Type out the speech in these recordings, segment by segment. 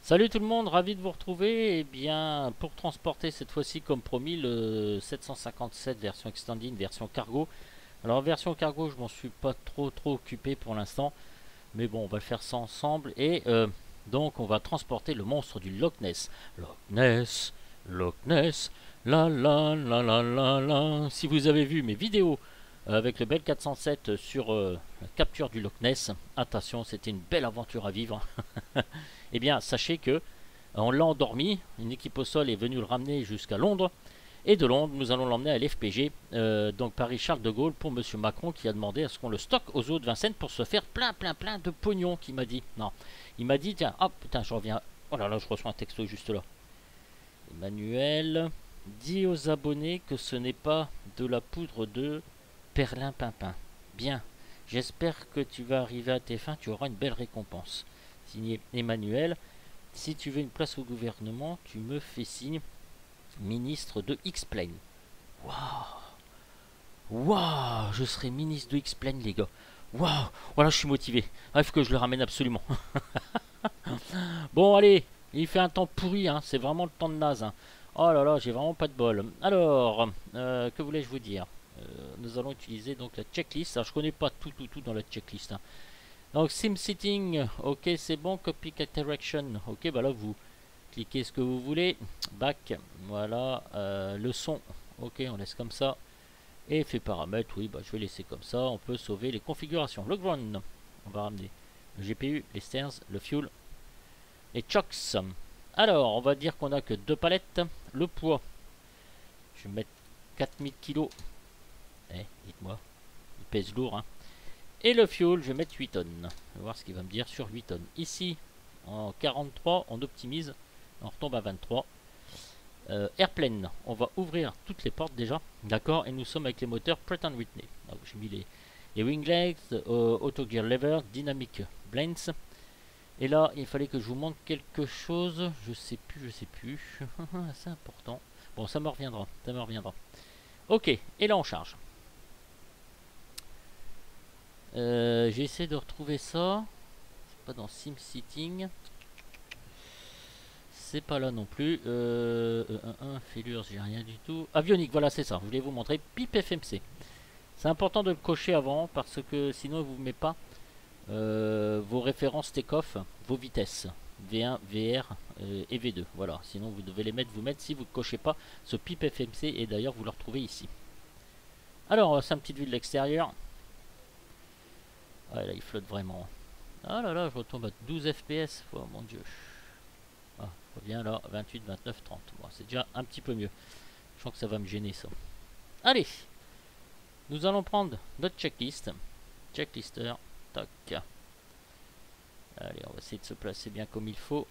Salut tout le monde, ravi de vous retrouver. Eh bien, pour transporter cette fois-ci, comme promis, le 757 version extended, version cargo. Alors, version cargo, je m'en suis pas trop occupé pour l'instant, mais bon, on va le faire ça ensemble. Et donc, on va transporter le monstre du Loch Ness. Loch Ness, Loch Ness, la la la la la la. Si vous avez vu mes vidéos avec le Bell 407 sur la capture du Loch Ness, attention, c'était une belle aventure à vivre. Eh bien, sachez que on l'a endormi, une équipe au sol est venue le ramener jusqu'à Londres, et de Londres, nous allons l'emmener à l'FPG, donc Paris-Charles de Gaulle, pour Monsieur Macron qui a demandé à ce qu'on le stocke aux eaux de Vincennes pour se faire plein de pognon, qui m'a dit. Non, il m'a dit, tiens, hop, putain, je reviens. Oh là là, je reçois un texto juste là. Emmanuel, dis aux abonnés que ce n'est pas de la poudre de perlimpinpin. Bien, j'espère que tu vas arriver à tes fins, tu auras une belle récompense. Signé Emmanuel. Si tu veux une place au gouvernement, tu me fais signe, ministre de X-Plane. Waouh, waouh, je serai ministre de X-Plane, les gars. Waouh, voilà, je suis motivé. Ah, il faut que je le ramène absolument. Bon, allez, il fait un temps pourri, hein. C'est vraiment le temps de naze. Hein. Oh là là, j'ai vraiment pas de bol. Alors, que voulais-je vous dire? Nous allons utiliser donc la checklist. Alors, je connais pas tout dans la checklist. Hein. Donc, sim sitting, ok, c'est bon. Copycat direction, ok, bah là, vous cliquez ce que vous voulez. Back, voilà. Le son, ok, on laisse comme ça. Et effet paramètres, oui, bah je vais laisser comme ça. On peut sauver les configurations. Le ground, on va ramener le GPU, les stairs, le fuel, les chocks. Alors, on va dire qu'on a que deux palettes. Le poids, je vais mettre 4000 kg. Eh, dites-moi, il pèse lourd, hein. Et le fuel, je vais mettre 8 tonnes. On va voir ce qu'il va me dire sur 8 tonnes. Ici, en 43, on optimise. On retombe à 23. Airplane, on va ouvrir toutes les portes déjà. D'accord. Et nous sommes avec les moteurs Pratt Whitney. Donc j'ai mis les wing legs, auto gear lever, dynamic blends. Et là, il fallait que je vous montre quelque chose. Je sais plus. C'est important. Bon, ça me reviendra. Ok, et là on charge. J'ai essayé de retrouver ça. C'est pas dans Sim Sitting. C'est pas là non plus. Fêlure, j'ai rien du tout. Avionique, voilà, c'est ça. Je voulais vous montrer. Pipe FMC. C'est important de le cocher avant parce que sinon il vous met pas vos références take-off, vos vitesses. V1, VR et V2. Voilà. Sinon vous devez les mettre, si vous ne cochez pas ce pipe FMC. Et d'ailleurs vous le retrouvez ici. Alors, c'est une petite vue de l'extérieur. Ah, là, il flotte vraiment. Ah là là, je retombe à 12 FPS. Oh mon dieu. Ah, je reviens là, 28, 29, 30. Bon, c'est déjà un petit peu mieux. Je sens que ça va me gêner ça. Allez, nous allons prendre notre checklist. Checklister. Tac. Allez, on va essayer de se placer bien comme il faut.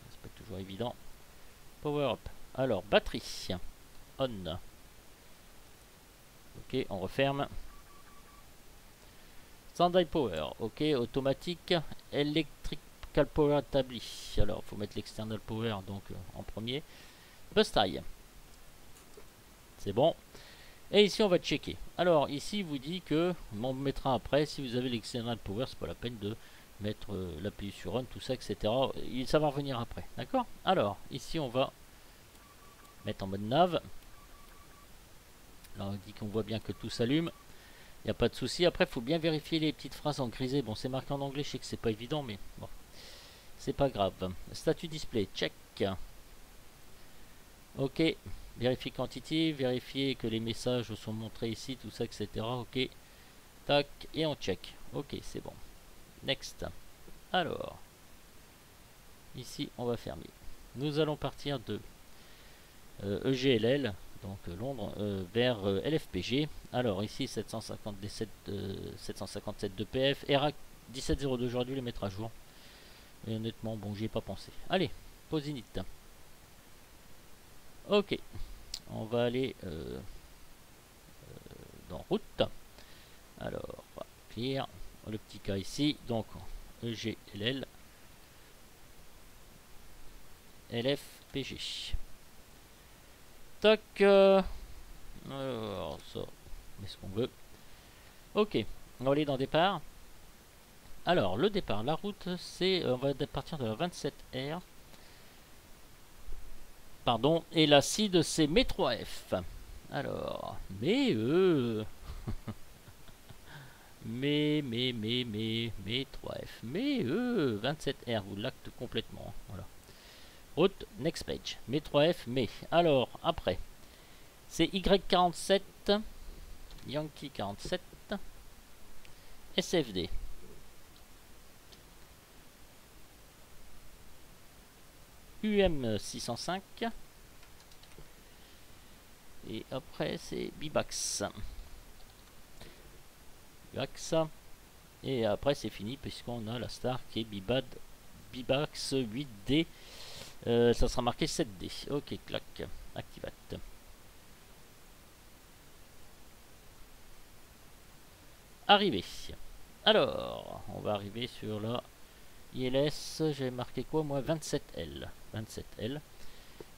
C'est pas toujours évident. Power up. Alors, batterie. On. Ok, on referme. Standby power. Ok, automatique. Electrical power établi. Alors, il faut mettre l'external power donc en premier. Bus tie. C'est bon. Et ici on va checker. Alors ici il vous dit que on mettra après. Si vous avez l'external power, c'est pas la peine de mettre l'appui sur on, tout ça, etc. Ça va revenir après. D'accord. Alors ici on va mettre en mode nav. Là on dit qu'on voit bien que tout s'allume. Il n'y a pas de souci. Après il faut bien vérifier les petites phrases en grisé. Bon, c'est marqué en anglais, je sais que c'est pas évident, mais bon, c'est pas grave. Statut display, check. Ok. Vérifier quantité, vérifier que les messages sont montrés ici, tout ça, etc. Ok. Tac, et on check. Ok, c'est bon. Next. Alors, ici, on va fermer. Nous allons partir de EGLL, donc Londres, vers LFPG. Alors, ici, 757 2PF. RAC 1702, j'aurais dû les mettre à jour. Et honnêtement, bon, j'y ai pas pensé. Allez, pause init. Ok, on va aller dans route. Alors, clear, le petit cas ici, donc EGLL, LFPG. Toc, alors ça, on met ce qu'on veut. Ok, on va aller dans départ. Alors, le départ, la route, c'est, on va partir de la 27R. Pardon. Et la seed, c'est mes 3F. Alors, mes 3F. 27R, vous l'acte complètement. Voilà. Route, next page. Mes 3F, mais. Alors, après, c'est Y47, Yankee 47, SFD. UM 605. Et après, c'est Bibax. Et après, c'est fini, puisqu'on a la star qui est Bibax 8D. Ça sera marqué 7D. Ok, clac. Activate. Arrivé. Alors, on va arriver sur la ILS. J'ai marqué quoi moi? 27L. 27L.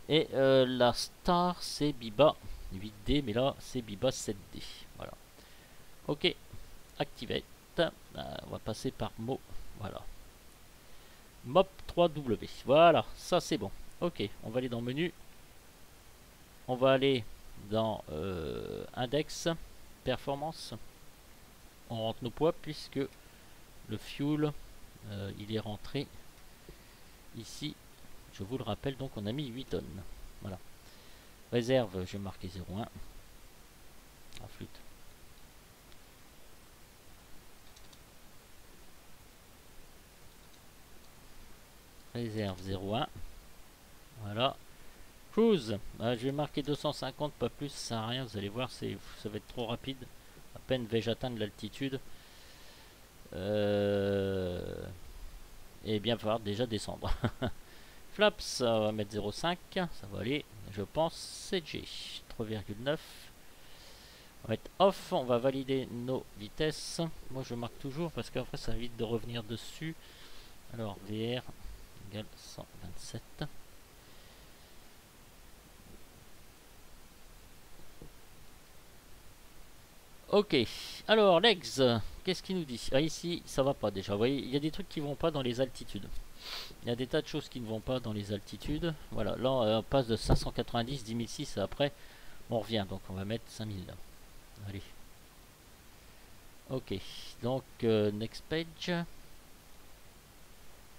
Et la star, c'est Biba 8D, mais là, c'est Biba 7D. Voilà. Ok. Activate. On va passer par mot. Voilà. Mop 3W. Voilà, ça c'est bon. Ok, on va aller dans menu. On va aller dans index, performance. On rentre nos poids puisque le fuel, il est rentré ici. Je vous le rappelle, donc on a mis 8 tonnes. Voilà. Réserve, j'ai marqué 0,1. La flûte. Réserve 0,1. Voilà. Cruise, je vais marquer 250, pas plus, ça sert à rien, vous allez voir, ça va être trop rapide. À peine vais-je atteindre l'altitude. Et bien, il va falloir déjà descendre. Flaps, on va mettre 0,5, ça va aller, je pense, CG 3,9. On va mettre off, on va valider nos vitesses. Moi je marque toujours parce qu'après ça évite de revenir dessus. Alors VR égale 127. Ok, alors legs, qu'est-ce qu'il nous dit? Ah, ici ça va pas déjà, vous voyez, il y a des trucs qui vont pas dans les altitudes. Il y a des tas de choses qui ne vont pas dans les altitudes. Voilà, là on passe de 590, 10006 et après on revient, donc on va mettre 5000. Allez. Ok, donc next page.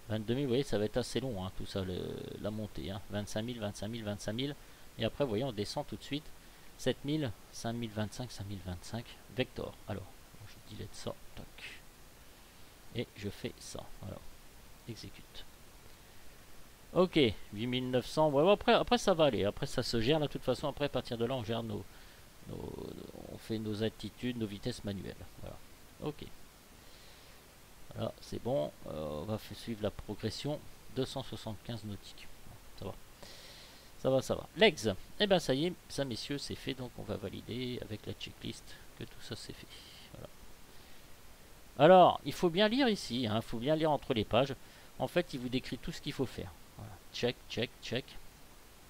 22 000, vous voyez, ça va être assez long, hein, tout ça, la montée. Hein. 25 000, 25 000, 25 000. Et après, vous voyez, on descend tout de suite. 7 000, 5 025, 5 025. Vector. Alors, je delete ça. Toc. Et je fais ça. Voilà. Exécute. Ok, 8900. Ouais, après, ça va aller. Après, ça se gère. De toute façon, après, à partir de là, on gère on fait nos altitudes, nos vitesses manuelles. Voilà. Ok. Voilà, c'est bon. On va suivre la progression. 275 nautiques. Ça va. Ça va, ça va. Legs. Et ben ça y est, ça messieurs, c'est fait. Donc on va valider avec la checklist que tout ça c'est fait. Voilà. Alors, il faut bien lire ici. Il faut bien lire entre les pages. En fait, il vous décrit tout ce qu'il faut faire. Voilà. Check, check, check.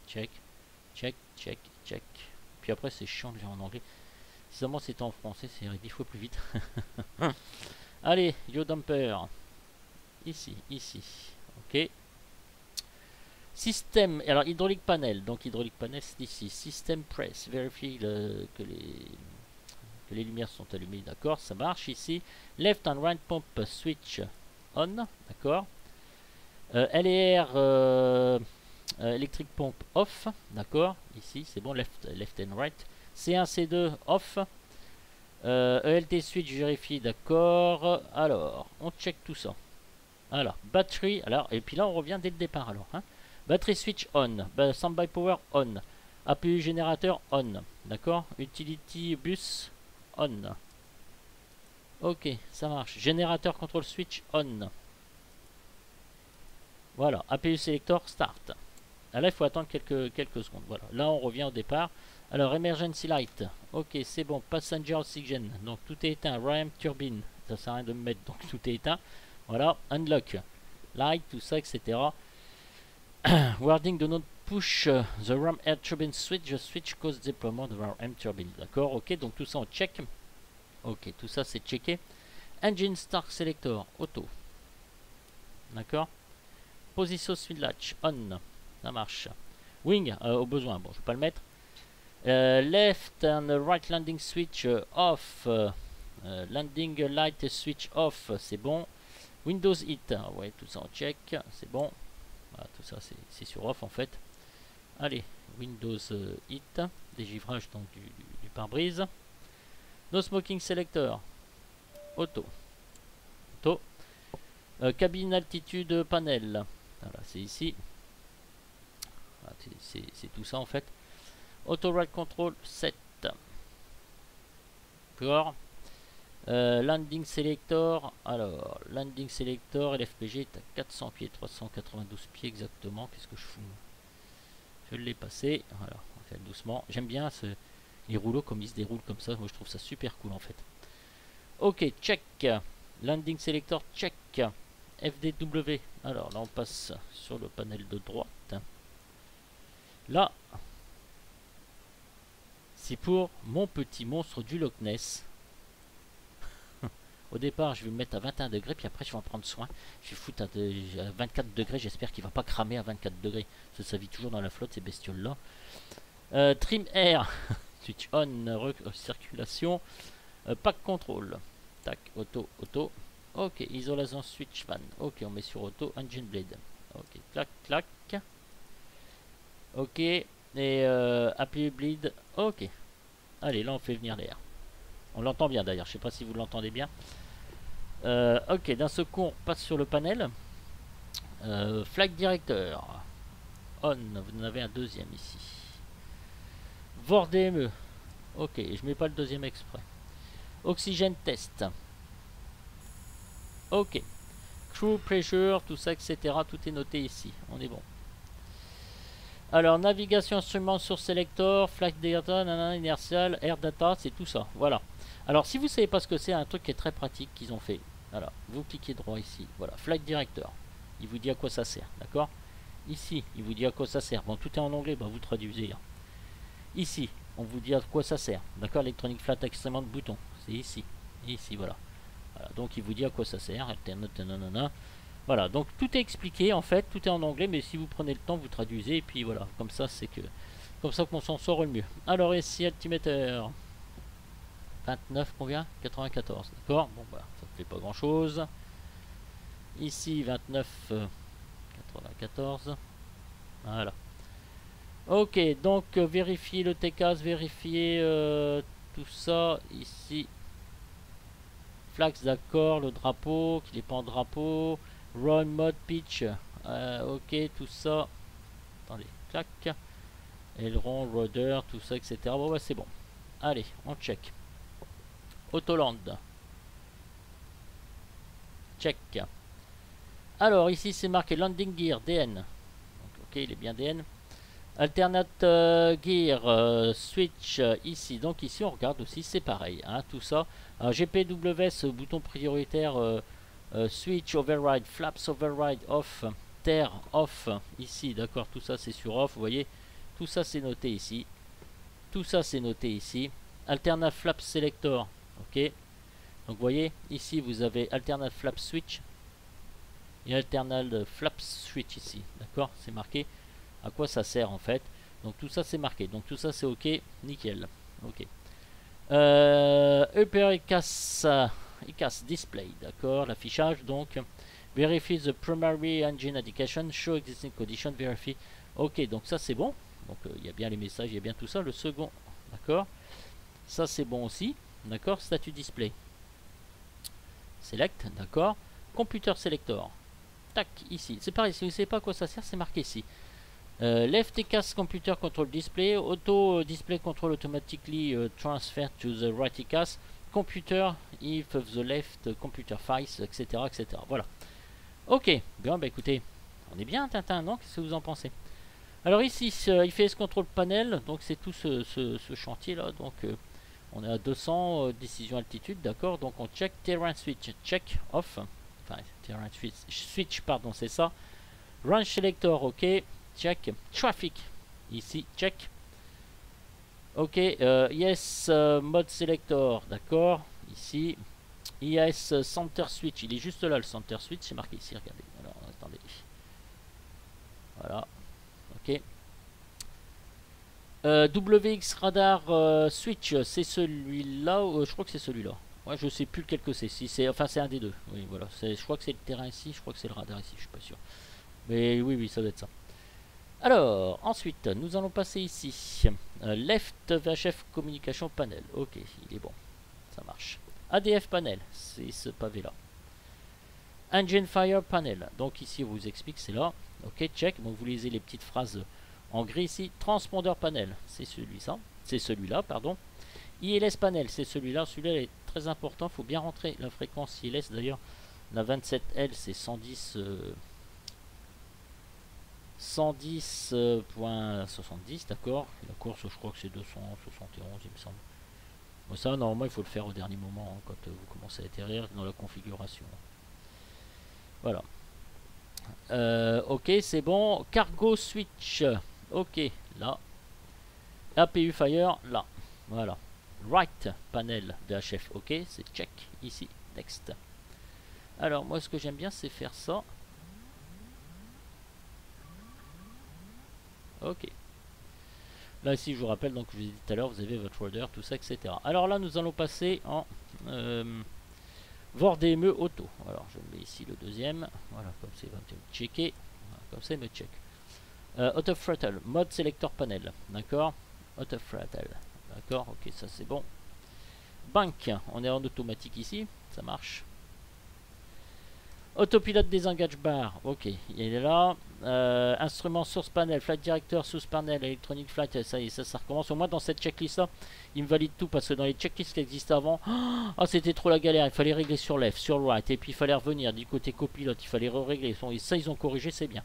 Check, check, check, check. Puis après, c'est chiant de lire en anglais. Si seulement c'était en français, ça irait 10 fois plus vite. Allez, yo dumper. Ici, ici. Ok. Système, alors hydraulique panel. Donc hydraulique panel, c'est ici. Système press. Vérifie que les lumières sont allumées. D'accord, ça marche ici. Left and right pump switch on. D'accord. LR electric pump off. D'accord. Ici, c'est bon. Left and right. C1, C2 off. ELT switch vérifie, d'accord. Alors, on check tout ça. Alors, batterie, alors, et puis là on revient dès le départ alors. Battery switch on, standby power on, APU générateur on, d'accord. Utility bus on. Ok, ça marche. Générateur control switch on. Voilà, APU selector start. Là il faut attendre quelques secondes. Voilà, là on revient au départ. Alors, emergency light. Ok, c'est bon. Passenger oxygen. Donc, tout est éteint. RAM turbine. Ça sert à rien de me mettre. Donc, tout est éteint. Voilà. Unlock. Light, tout ça, etc. Wording do not push the RAM air turbine switch. The switch cause deployment of RAM turbine. D'accord. Ok, donc tout ça, on check. Ok, tout ça, c'est checké. Engine start selector. Auto. D'accord. Position switch latch. On. Ça marche. Wing au besoin, bon je vais pas le mettre. Left and right landing switch off. Landing light switch off, c'est bon. Windows hit, ouais tout ça on check, c'est bon. Voilà, tout ça c'est sur off en fait. Allez, Windows hit, dégivrage donc du pare-brise. No smoking selector, auto. Auto. Cabine altitude panel, voilà c'est ici. Voilà, c'est tout ça en fait. Auto ride control 7. D'accord. Landing selector, alors landing selector, l'FPG est à 400 pieds, 392 pieds exactement. Qu'est-ce que je fous? Je l'ai passé, voilà, on va faire doucement. J'aime bien les rouleaux comme ils se déroulent comme ça, moi je trouve ça super cool en fait. Ok, check. Landing selector, check. FDW, alors là on passe sur le panel de droite. Là, c'est pour mon petit monstre du Loch Ness. Au départ, je vais le mettre à 21 degrés, puis après, je vais en prendre soin. Je vais foutre à 24 degrés. J'espère qu'il ne va pas cramer à 24 degrés. Ça vit toujours dans la flotte, ces bestioles-là. Trim air. Switch on, circulation. Pack control. Tac, auto, auto. Ok, isolation switch fan. Ok, on met sur auto. Engine blade. Ok, clac, clac. Ok, et appui bleed. Ok. Allez, là, on fait venir l'air. On l'entend bien d'ailleurs, je sais pas si vous l'entendez bien. Ok, d'un seul coup on passe sur le panel. Flag directeur. On, vous en avez un deuxième ici. VOR DME. Ok, je mets pas le deuxième exprès. Oxygène test. Ok. Crew pressure, tout ça, etc. Tout est noté ici. On est bon. Alors, navigation instrument sur selector, flag data, inertial, air data, c'est tout ça. Voilà. Alors, si vous ne savez pas ce que c'est, un truc qui est très pratique qu'ils ont fait. Voilà, vous cliquez droit ici. Voilà, flag director. Il vous dit à quoi ça sert, d'accord? Ici, il vous dit à quoi ça sert. Bon, tout est en anglais, bah, vous traduisez. Hein. Ici, on vous dit à quoi ça sert. D'accord, Electronic Flat Extrêmement de bouton. C'est ici. Et ici, voilà. Voilà. Donc, il vous dit à quoi ça sert. Voilà, donc tout est expliqué en fait, tout est en anglais, mais si vous prenez le temps, vous traduisez, et puis voilà, comme ça c'est que comme ça qu'on s'en sort le mieux. Alors ici, altimètre 29, combien? 94, d'accord. Bon bah, ça ne fait pas grand chose. Ici, 29, 94. Voilà. Ok, donc vérifier le TCAS, vérifier tout ça. Ici, flax, d'accord, le drapeau, qu'il n'est pas en drapeau. Run, mode, pitch. Ok, tout ça. Attendez, clac. Aileron, rudder, tout ça, etc. Bon, bah c'est bon. Allez, on check. Autoland. Check. Alors, ici, c'est marqué Landing Gear, DN. Donc, ok, il est bien DN. Alternate Gear, Switch, ici. Donc, ici, on regarde aussi, c'est pareil. Hein, tout ça. Alors, GPWS, bouton prioritaire, Switch, Override, Flaps, Override, Off. Terre, Off. Ici, d'accord, tout ça, c'est sur Off. Vous voyez, tout ça, c'est noté ici. Tout ça, c'est noté ici. Alternate Flap Selector. Ok. Donc, vous voyez, ici, vous avez Alternate Flap Switch. Et Alternate Flap Switch ici. D'accord, c'est marqué. À quoi ça sert en fait. Donc tout ça c'est marqué. Donc tout ça c'est ok. Nickel. Ok. Upper ECAS display. D'accord. L'affichage donc. Verify the primary engine indication. Show existing condition. Verify. Ok. Donc ça c'est bon. Donc il y a bien les messages. Il y a bien tout ça. Le second. D'accord. Ça c'est bon aussi. D'accord. Statut display. Select. D'accord. Computer selector. Tac. Ici. C'est pareil. Si vous ne savez pas à quoi ça sert, c'est marqué ici. Left ECAS computer control display, auto display control automatically transfer to the right ECAS, computer if the left computer files, etc., etc. Voilà. Ok, bien, bah écoutez, on est bien Tintin, non? Qu'est-ce que vous en pensez? Alors ici, il fait ce contrôle panel, donc c'est tout ce chantier là, donc on est à 200, décision altitude, d'accord, donc on check terrain switch, check off, enfin terrain switch pardon, c'est ça, range selector, ok. Check. Traffic. Ici, check. Ok. Yes, mode selector. D'accord. Ici. Yes, center switch. Il est juste là, le center switch. C'est marqué ici. Regardez. Alors, attendez. Voilà. Ok. WX Radar Switch, c'est celui-là, je crois que c'est celui-là. Ouais, je sais plus lequel que c'est. Si c'est, enfin, c'est un des deux. Oui, voilà. Je crois que c'est le terrain ici, je crois que c'est le radar ici, je suis pas sûr. Mais oui, oui, ça doit être ça. Alors, ensuite, nous allons passer ici. Left VHF Communication Panel. Ok, il est bon. Ça marche. ADF Panel, c'est ce pavé-là. Engine Fire Panel. Donc ici, on vous explique, c'est là. Ok, check. Donc vous lisez les petites phrases en gris ici. Transpondeur Panel, c'est celui-là. C'est celui-là, pardon. ILS Panel, c'est celui-là. Celui-là est très important. Il faut bien rentrer la fréquence ILS. D'ailleurs, la 27L, c'est 110.70, d'accord. La course, je crois que c'est 271, il me semble. Bon, ça, normalement, il faut le faire au dernier moment, hein, quand vous commencez à atterrir dans la configuration. Voilà. Ok, c'est bon. Cargo Switch. Ok, là. APU Fire, là. Voilà. Right Panel VHF. Ok, c'est check. Ici. Next. Alors, moi, ce que j'aime bien, c'est faire ça. Ok. Là, ici, je vous rappelle, donc, je vous ai dit tout à l'heure, vous avez votre order, tout ça, etc. Alors là, nous allons passer en VORDME Auto. Alors, je mets ici le deuxième. Voilà, comme ça, il va me checker. Voilà, comme ça, il me check. Auto Throttle, mode Selector Panel. D'accord. Auto Throttle. D'accord, ok, ça c'est bon. Bank, on est en automatique ici. Ça marche. Autopilote désengage bar, ok, il est là. Instrument source panel, flight director, source panel, electronic flight, ça y est, ça recommence. Au moins dans cette checklist là, il me valide tout parce que dans les checklists qui existaient avant, c'était trop la galère. Il fallait régler sur left, sur right, et puis il fallait revenir du côté copilote, il fallait régler. Ça, ils ont corrigé, c'est bien.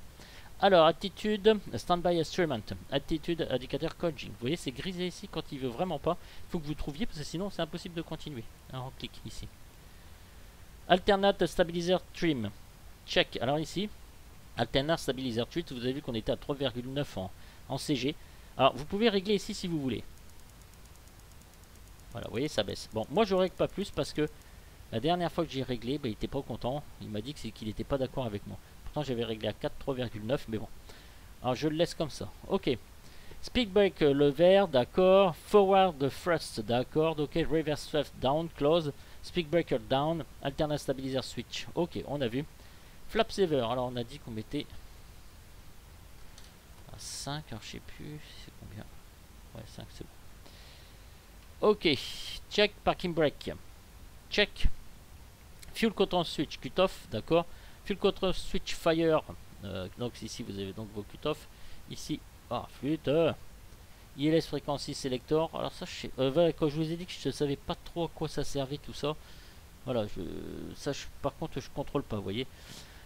Alors, attitude, standby instrument, attitude, indicateur coaching. Vous voyez, c'est grisé ici quand il veut vraiment pas. Il faut que vous trouviez parce que sinon c'est impossible de continuer. Alors, on clique ici. Alternate stabilizer trim. Check. Alors ici, alternate stabilizer trim, vous avez vu qu'on était à 3,9 en CG. Alors vous pouvez régler ici si vous voulez. Voilà, vous voyez, ça baisse. Bon, moi je règle pas plus parce que la dernière fois que j'ai réglé, il était pas content. Il m'a dit qu'il n'était pas d'accord avec moi. Pourtant j'avais réglé à 4, 3,9, mais bon. Alors je le laisse comme ça. Ok. Speed brake, le vert, d'accord. Forward thrust, d'accord. Ok, reverse thrust down, close. Speed breaker down, alternate stabilizer switch. Ok, on a vu. Flap saver, alors on a dit qu'on mettait à 5, alors je sais plus, c'est combien. Ouais, 5 c'est bon. Ok, check parking brake. Check. Fuel control switch, cut off, d'accord. Fuel control switch fire. Donc ici vous avez donc vos cut off. Ici, flûte. ILS frequency selector. Alors ça, quand je vous ai dit que je ne savais pas trop à quoi ça servait tout ça. Voilà, par contre je contrôle pas, vous voyez.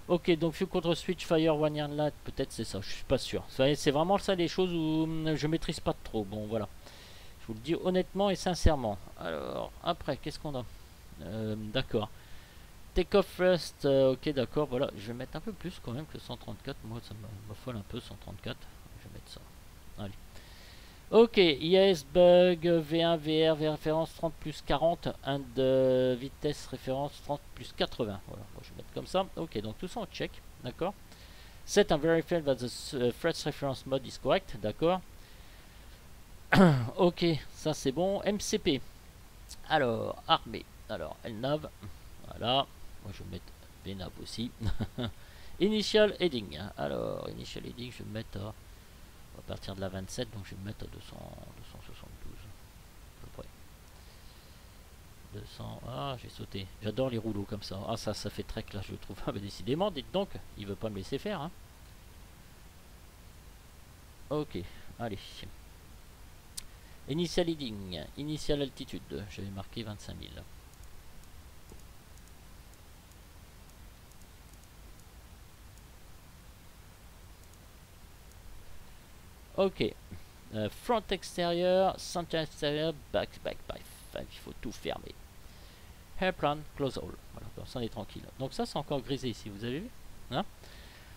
Ok, donc fuel control switch fire one year light, peut-être c'est ça, je suis pas sûr. C'est vraiment ça les choses où je maîtrise pas trop. Bon voilà, je vous le dis honnêtement et sincèrement. Alors après, qu'est-ce qu'on a? D'accord. Take off first, ok d'accord, voilà, je vais mettre un peu plus quand même que 134. Moi ça m'affole un peu 134. Je vais mettre ça. Allez. Ok, IAS bug, V1, VR, V référence 30 plus 40, and vitesse référence 30 plus 80. Voilà, moi je vais mettre comme ça. Ok, donc tout ça on check, d'accord. Set and verify that the threat reference mode is correct, d'accord. Ok, ça c'est bon. MCP. Alors, armée. Alors, LNAV. Voilà, moi je vais mettre VNAV aussi. Initial heading. Alors, initial heading, je vais mettre à... à partir de la 27, donc je vais me mettre à 272 à peu près. 200, j'ai sauté. J'adore les rouleaux comme ça. Ça fait très classe, je trouve. Ah, bah, décidément, dites donc, il veut pas me laisser faire. Hein. Ok, allez. Initial heading, initial altitude. J'avais marqué 25 000. Ok. Front extérieur, center extérieur, back by 5. Il faut tout fermer. Airplane, close all. Voilà, comme ça on est tranquille. Donc ça c'est encore grisé ici, vous avez vu hein.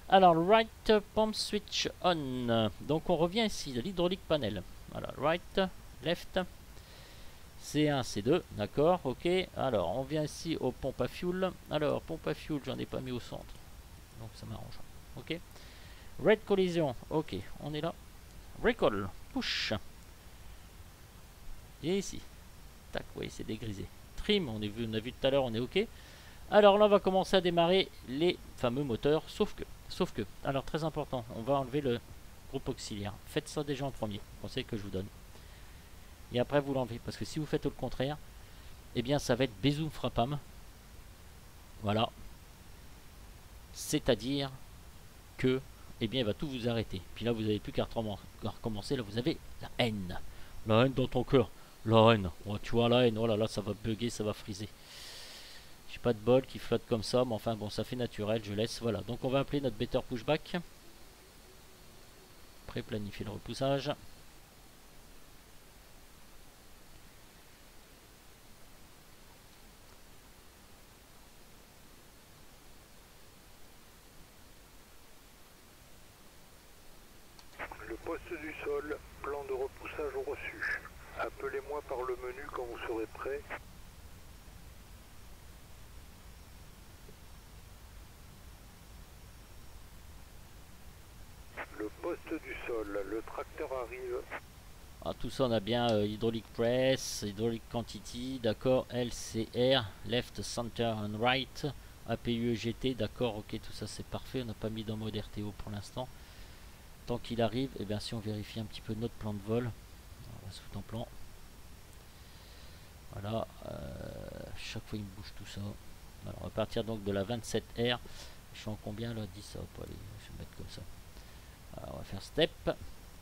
Alors, right pump switch on. Donc on revient ici, de l'hydraulique panel. Voilà, right, left, C1, C2, d'accord, ok. Alors, on vient ici aux pompes à fuel. Alors, pompe à fuel, j'en ai pas mis au centre. Donc ça m'arrange. Ok. Red collision, ok, on est là. Recall, push. Et ici. Tac, oui, c'est dégrisé. Trim, on a vu tout à l'heure, on est OK. Alors là, on va commencer à démarrer les fameux moteurs, sauf que, alors très important, on va enlever le groupe auxiliaire. Faites ça déjà en premier, conseil que je vous donne. Et après, vous l'enlevez, parce que si vous faites le contraire, eh bien, ça va être Bézoum Frappam. Voilà. C'est-à-dire que, eh bien, il va tout vous arrêter. Puis là, vous n'avez plus qu'à recommencer. Là, vous avez la haine. La haine dans ton cœur. La haine. Oh, tu vois la haine. Oh là là, ça va bugger, ça va friser. J'ai pas de bol qui flotte comme ça, mais enfin bon, ça fait naturel, je laisse. Voilà, donc on va appeler notre better pushback. Pré-planifier le repoussage. Le poste du sol, plan de repoussage reçu. Appelez-moi par le menu quand vous serez prêt. Le poste du sol, le tracteur arrive. Ah, tout ça, on a bien hydraulic press, hydraulic quantity, d'accord, LCR, left, center and right, APU EGT, d'accord, ok, tout ça c'est parfait. On n'a pas mis dans mode RTO pour l'instant. Tant qu'il arrive, et bien si on vérifie un petit peu notre plan de vol, on va se foutre en plan. Voilà, chaque fois il me bouge tout ça. Alors on va partir donc de la 27R. Je suis en combien là? 10, hop, allez, je vais mettre comme ça. Alors on va faire step,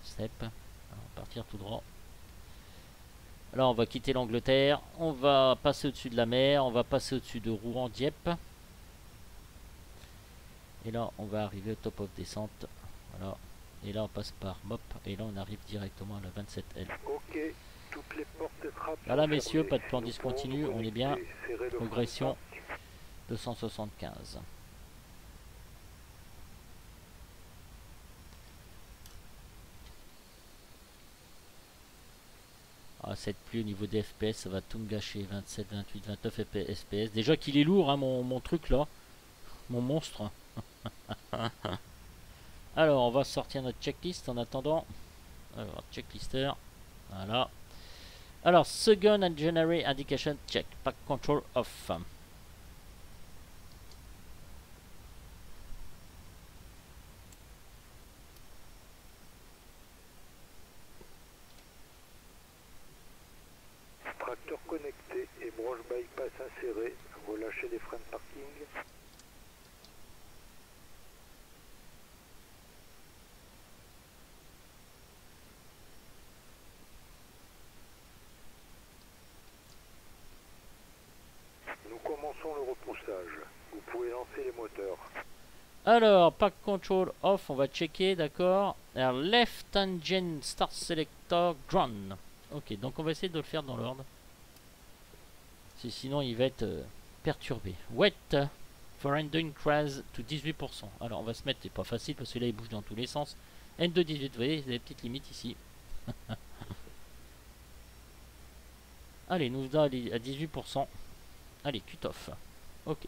step. Alors, on va partir tout droit. Alors on va quitter l'Angleterre, on va passer au-dessus de la mer, on va passer au-dessus de Rouen, Dieppe. Et là on va arriver au top of descente. Voilà. Et là on passe par MOP et là on arrive directement à la 27L. Ok, toutes les portes et trappes. Voilà messieurs, pas de plan discontinu, on est bien. Progression 275. Ah, cette pluie au niveau des FPS, ça va tout me gâcher. 27, 28, 29 FPS. Déjà qu'il est lourd, hein, mon truc là. Mon monstre. Alors, on va sortir notre checklist en attendant. Alors, checklister. Voilà. Alors, second and generate indication check. Pack control off. Tracteur connecté et broche bypass insérée. Relâchez les freins de parking. Nous commençons le repoussage. Vous pouvez lancer les moteurs. Alors, pack control off, on va checker, d'accord. Alors, left engine start selector ground. Ok, donc on va essayer de le faire dans l'ordre. Sinon, il va être perturbé. Wet for ending crash to 18%. Alors, on va se mettre, c'est pas facile parce que là, il bouge dans tous les sens. N de 18, vous voyez, il y a des petites limites ici. Allez, nous sommes à 18%. Allez, cut off. Ok.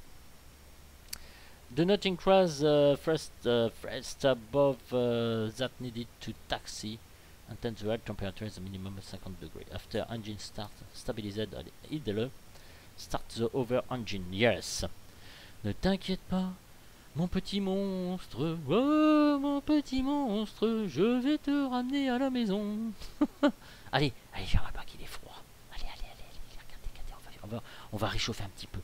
Do not increase first above that needed to taxi until the air temperature is a minimum of 50 degrees. After engine start, stabilised, allez, aide-le. Start the over engine, yes. Ne t'inquiète pas, mon petit monstre. Oh, mon petit monstre, je vais te ramener à la maison. Allez, j'aimerais pas qu'il est froid. Allez, regardez, on va réchauffer un petit peu.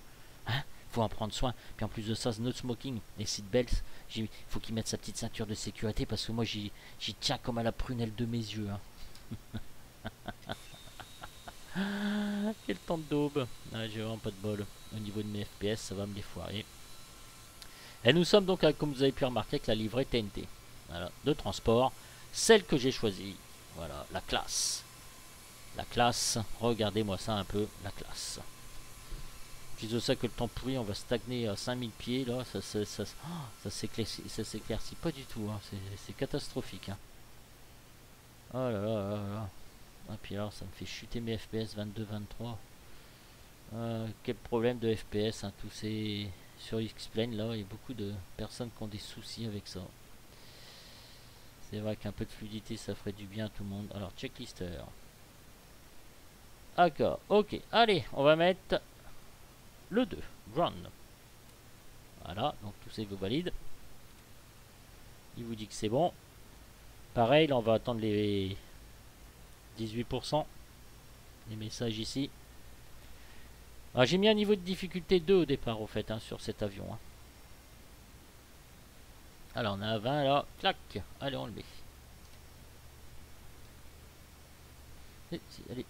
Hein? Faut en prendre soin. Puis en plus de ça, no smoking, les seatbelts, il faut qu'il mette sa petite ceinture de sécurité parce que moi j'y tiens comme à la prunelle de mes yeux. Hein. Quel temps d'aube. Ah, j'ai vraiment pas de bol. Au niveau de mes FPS, ça va me les foirer. Et nous sommes donc, comme vous avez pu remarquer, avec la livrée TNT. Voilà, de transport. Celle que j'ai choisie. Voilà, la classe. La classe. Regardez-moi ça un peu. La classe. Puis de ça que le temps pourri, on va stagner à 5000 pieds. Là, ça s'éclaircit pas du tout. Hein. C'est catastrophique. Hein. Oh là là là là. Et puis alors, ça me fait chuter mes FPS 22-23. Quel problème de FPS. Hein, tous ces... Sur X-Plane, là, il y a beaucoup de personnes qui ont des soucis avec ça. C'est vrai qu'un peu de fluidité, ça ferait du bien à tout le monde. Alors, checklister. D'accord, ok. Allez, on va mettre le 2. Ground. Voilà, donc tout ça il vous valide. Il vous dit que c'est bon. Pareil, là on va attendre les 18%. Les messages ici. Ah, j'ai mis un niveau de difficulté 2 au départ au fait, hein, sur cet avion. Hein. Alors on a 20 là, clac. Allez, on le met. Elle est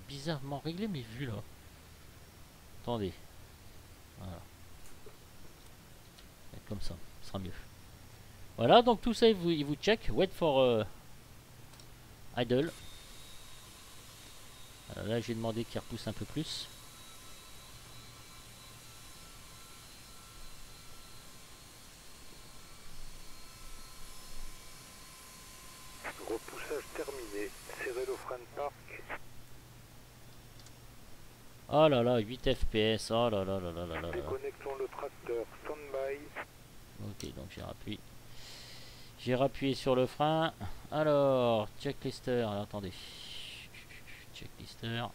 bizarrement réglée mes vues là. Attendez. Voilà. Comme ça, ce sera mieux. Voilà, donc tout ça il vous check. Wait for idle. Alors là j'ai demandé qu'il repousse un peu plus. Repoussage terminé. Serrez le frein de parc. Oh là là, 8 FPS. Oh là là là là là là là. Déconnectons le tracteur. Stand-by. Ok, donc j'ai rappuyé. J'ai rappuyé sur le frein. Alors, checklister. Alors, attendez. Checklister.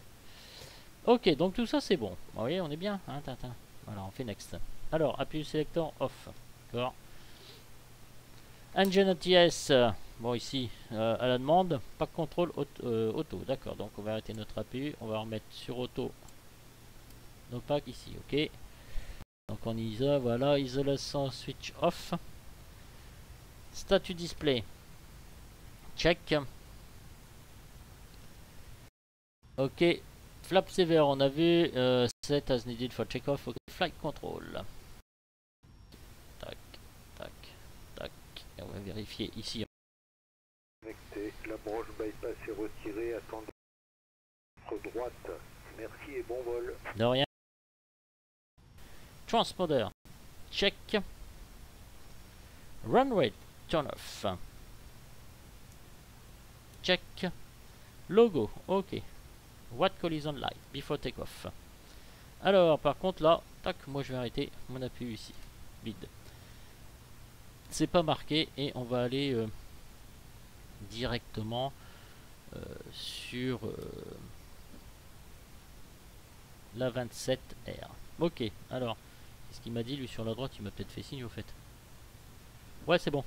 Ok, donc tout ça c'est bon. Vous voyez, on est bien. Hein, Tintin. Voilà, on fait next. Alors, appuyez selector off. D'accord. Engine ATS. Bon, ici, à la demande. Pas de contrôle auto. D'accord, donc on va arrêter notre appui. On va remettre sur auto. Nos packs ici, ok. Donc on ISA, voilà. Isolation switch off. Statut display. Check. Ok. Flap sévère, on a vu. Set as needed for check off. Ok. Flight control. Tac, tac, tac. Et on va vérifier ici. Connecté. La broche bypass est retirée. Attendez. Droite. Merci et bon vol. De rien. Transponder. Check. Runway. Turn off. Check. Logo. Ok. What collision light before takeoff. Alors, par contre, là, tac, moi je vais arrêter mon appui ici. Vide. C'est pas marqué et on va aller directement sur la 27R. Ok, alors, qu'est-ce qu'il m'a dit lui sur la droite? Il m'a peut-être fait signe au fait. Ouais, c'est bon.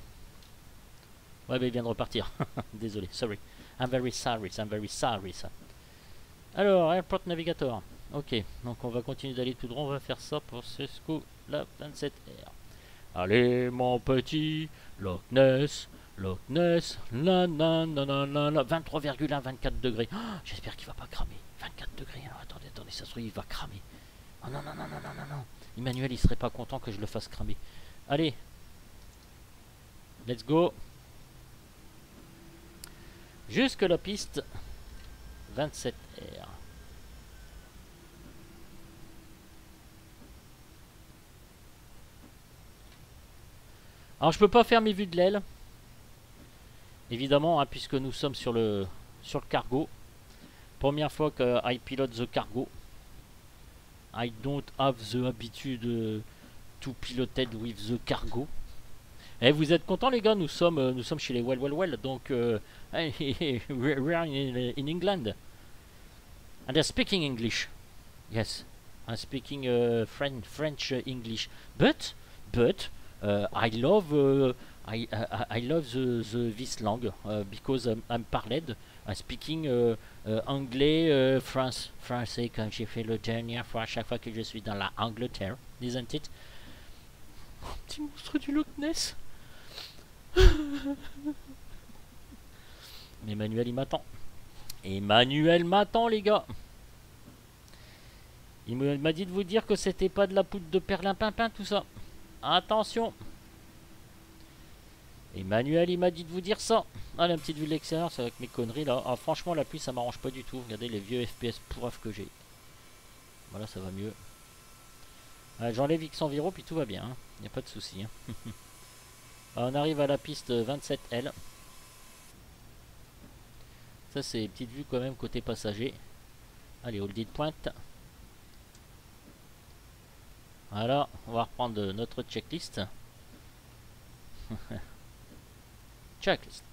Ouais, mais il vient de repartir. Désolé, sorry. I'm very sorry, ça. Alors, Airport Navigator. Ok, donc on va continuer d'aller tout droit. On va faire ça pour ce coup, la 27R. Allez, mon petit, Loch Ness, la 23,1, 24 degrés. Oh, j'espère qu'il va pas cramer. 24 degrés, alors attendez, ça se trouve, il va cramer. Oh non. Emmanuel, il serait pas content que je le fasse cramer. Allez, let's go. Jusque la piste 27R. Alors je peux pas faire mes vues de l'aile, évidemment, hein, puisque nous sommes sur le cargo. Première fois que I pilot the cargo. I don't have the habitude to piloted with the cargo. Et vous êtes contents les gars, nous sommes chez les well, donc we are in England. And they're speaking English. Yes, I'm speaking French English. But I love this langue because I'm parled. I'm speaking anglais, français quand j'ai fait le dernière fois, à chaque fois que je suis dans la Angleterre, isn't it? Oh, petit monstre du Loch Ness. Emmanuel il m'attend. Emmanuel m'attend les gars. Il m'a dit de vous dire que c'était pas de la poudre de perlimpinpin tout ça. Attention. Emmanuel il m'a dit de vous dire ça. Allez, une petite vue de l'extérieur, c'est avec mes conneries là. Ah, franchement la pluie ça m'arrange pas du tout. Regardez les vieux FPS pourraves que j'ai. Voilà, ça va mieux. J'enlève X environ puis tout va bien. Il n'y a pas de souci. Hein. On arrive à la piste 27L. Ça c'est petite vue quand même côté passager. Allez, hold it pointe. Voilà, on va reprendre notre checklist. Checklist.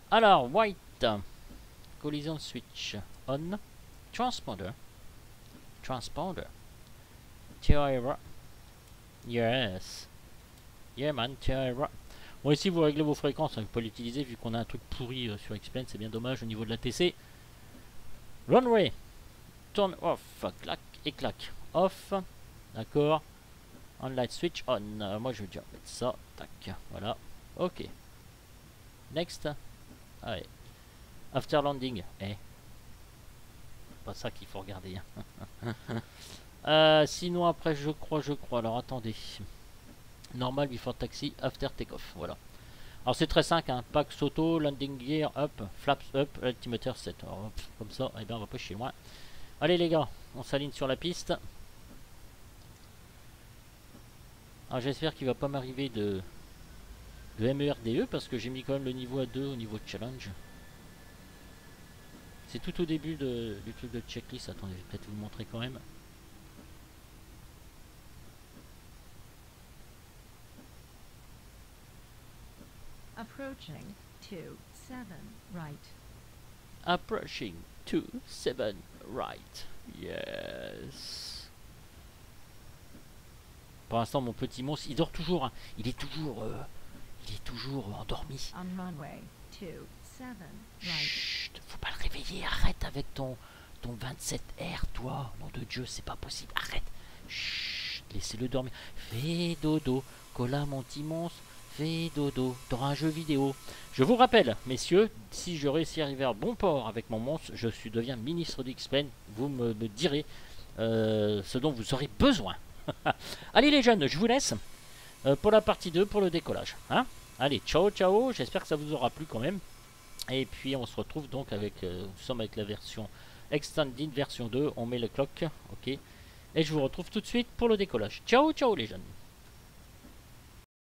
Alors, white. collision switch on. Transponder. Transponder. TIR. Yes. Yeah man, TIR. Bon, ici vous réglez vos fréquences, hein, vous pouvez l'utiliser vu qu'on a un truc pourri sur X-Plane, c'est bien dommage au niveau de la TC. Runway. Turn off. Clac et clac. Off. D'accord. On light switch on. Moi je vais déjà mettre ça. Tac. Voilà. Ok. Next. Allez. After landing. Eh. Pas ça qu'il faut regarder. Sinon après je crois. Alors attendez. Normal before taxi. After takeoff. Voilà. Alors c'est très simple. Hein. Pax auto. Landing gear up. Flaps up. Altimeter set. Alors, comme ça. Eh bien on va pas chez moi. Allez les gars. On s'aligne sur la piste. Alors j'espère qu'il va pas m'arriver de MERDE parce que j'ai mis quand même le niveau à 2 au niveau de challenge. C'est tout au début du truc de checklist. Attendez, je vais peut-être vous le montrer quand même. Approaching 2-7 right. Approaching 2-7 right. Yes. Pour l'instant mon petit monstre, il dort toujours. Hein. Il est toujours endormi. On runway 2-7 right. Chut, faut pas le réveiller. Arrête avec ton 27R, toi. Nom de Dieu, c'est pas possible. Arrête. Chut, laissez-le dormir. Fais dodo. Cola, mon petit monstre. Fais dodo. T'auras un jeu vidéo. Je vous rappelle, messieurs, si je réussis à arriver à bon port avec mon monstre, je deviens ministre d'X-Plane. Vous me direz ce dont vous aurez besoin. Allez les jeunes, je vous laisse pour la partie 2, pour le décollage. Hein, allez, ciao, ciao. J'espère que ça vous aura plu quand même. Et puis on se retrouve donc avec, nous sommes avec la version Extended version 2. On met le clock, ok. Et je vous retrouve tout de suite pour le décollage. Ciao, ciao les jeunes.